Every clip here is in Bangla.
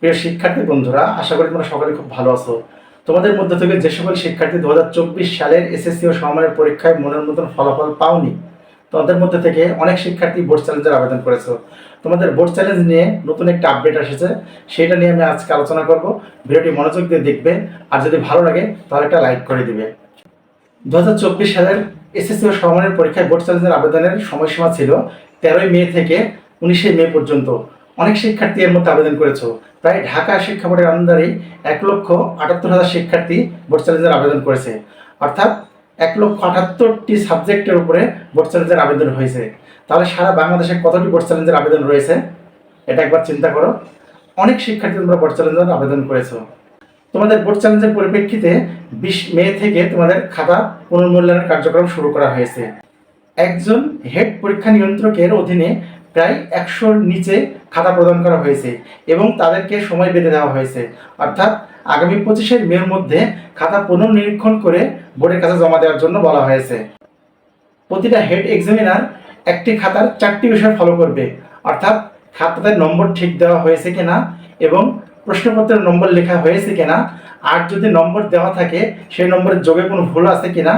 প্রিয় শিক্ষার্থী বন্ধুরা, আশা করি তোমরা সকলে খুব ভালো আছো। তোমাদের মধ্যে থেকে যে সকল শিক্ষার্থী 2024 সালের এসএসসি ও সমমানের পরীক্ষায় মনের মতন ফলাফল পাওনি, তোমাদের মধ্যে থেকে অনেক শিক্ষার্থী বোর্ড চ্যালেঞ্জের আবেদন করেছো। তোমাদের বোর্ড চ্যালেঞ্জ নিয়ে নতুন একটা আপডেট এসেছে, সেটা নিয়ে আমি আজকে আলোচনা করব। ভিডিওটি মনোযোগ দিয়ে দেখবে, আর যদি ভালো লাগে তাহলে একটা লাইক করে দিবে। 2024 সালের এসএসসি ও সমমানের পরীক্ষায় বোর্ড চ্যালেঞ্জের আবেদনের সময়সীমা ছিল 13 মে থেকে 19 মে পর্যন্ত। অনেক শিক্ষার্থী এর মধ্যে আবেদন করেছো। প্রায় ঢাকা শিক্ষা বোর্ডের আন্ডারে 1,78,000 শিক্ষার্থী বোর্ড চ্যালেঞ্জের আবেদন করেছে। অর্থাৎ 1,78,টি সাবজেক্টের উপরে বোর্ড চ্যালেঞ্জের আবেদন হয়েছে। তাহলে সারা বাংলাদেশে কতটি বোর্ড চ্যালেঞ্জের আবেদন রয়েছে এটা একবার চিন্তা করো। অনেক শিক্ষার্থী তোমরা বোর্ড চ্যালেঞ্জের আবেদন করেছো। তোমাদের বোর্ড চ্যালেঞ্জের পরিপ্রেক্ষিতে 20 মে থেকে তোমাদের খাতা পুনর্মূল্যায়নের কার্যক্রম শুরু করা হয়েছে। একজন হেড পরীক্ষা নিয়ন্ত্রকের অধীনে প্রায় 100-র নিচে খাতা প্রদান করা হয়েছে এবং তাদেরকে সময় বেঁধে দেওয়া হয়েছে। অর্থাৎ আগামী 25 মের মধ্যে খাতা পুনর্নিরীক্ষণ করে বোর্ডের কাছে জমা দেওয়ার জন্য বলা হয়েছে। প্রতিটা হেড এক্সামিনার একটি খাতার 4টি বিষয় ফলো করবে, অর্থাৎ খাতাতে নম্বর ঠিক দেওয়া হয়েছে কিনা এবং প্রশ্নপত্রের নম্বর লেখা হয়েছে কিনা, আর যদি নম্বর দেওয়া থাকে সেই নম্বরের যোগে কোনো ভুল আছে কিনা,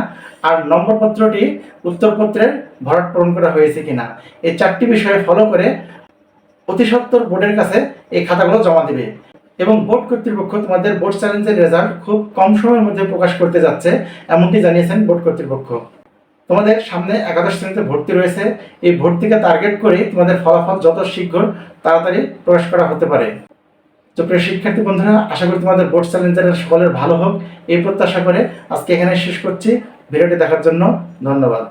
আর নম্বরপত্রটি উত্তরপত্রের ভরাট পূরণ করা হয়েছে কিনা। এই 4টি বিষয়ে ফলো করে অতি সত্বর বোর্ডের কাছে এই খাতাগুলো জমা দেবে। এবং বোর্ড কর্তৃপক্ষ তোমাদের বোর্ড চ্যালেঞ্জের রেজাল্ট খুব কম সময়ের মধ্যে প্রকাশ করতে যাচ্ছে, এমনটি জানিয়েছেন বোর্ড কর্তৃপক্ষ। তোমাদের সামনে একাদশ শ্রেণীতে ভর্তি রয়েছে। এই ভর্তিকে টার্গেট করে তোমাদের ফলাফল যত শীঘ্র তাড়াতাড়ি প্রকাশ করা হতে পারে। তো প্রিয় শিক্ষার্থী বন্ধুরা, আশা করি তোমাদের বোর্ড চ্যালেঞ্জের সকলের ভালো হোক এই প্রত্যাশা করে আজকে এখানে শেষ করছি। ভিডিওটি দেখার জন্য ধন্যবাদ।